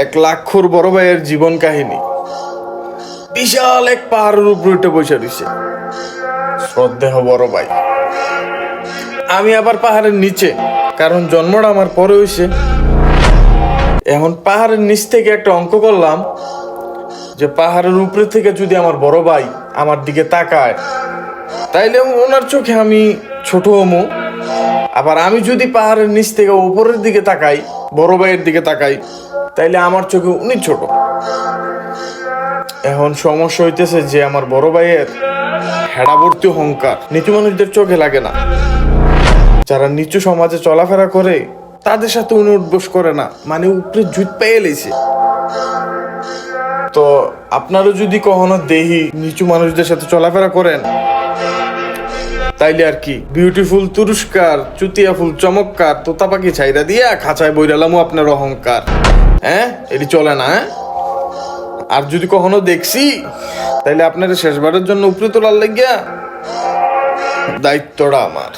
1,00,000 বড় ভাইয়ের জীবন কাহিনী। বিশাল এক পাহাড়ের উপরে উঠে বসে রয়েছে শ্রদ্ধেয় বড় ভাই। আমি আবার পাহাড়ের নিচে, কারণ জন্মটা আমার পরে হয়েছে। এখন পাহাড়ের নিচ থেকে একটা অঙ্ক করলাম যে পাহাড়ের উপরে থেকে যদি আমার বড় ভাই আমার দিকে তাকায়, তাইলে ওনার চোখে আমি ছোট হমু। আবার আমি যদি পাহাড়ের নিচ থেকে উপরের দিকে তাকাই, বড় ভাইয়ের দিকে তাকাই, তাইলে আমার চোখে উনি ছোট। এখন সমস্যা হইতেছে যে আমার বড় ভাইয়ের হেডাবর্তী অহংকার নিচু মানুষদের চোখে লাগে না। যারা নিচু সমাজে চলাফেরা করে তাদের সাথে উনি উঠবোস করে না, মানে উপরে জুত পেয়ে লেছে। তো আপনারও যদি কখনো দেহি নিচু মানুষদের সাথে চলাফেরা করেন, তাইলে আর কি বিউটিফুল তুরস্কার চুতিয়া ফুল চমৎকার তোতা পাখি ছাইরা দিয়া খাঁচায় বইরালামও আপনার অহংকার। হ্যাঁ, এটি চলে না। আর যদি কখনো দেখছি, তাইলে আপনার শেষবারের জন্য উপরে তোলার লাগিয়া দায়িত্বটা আমার।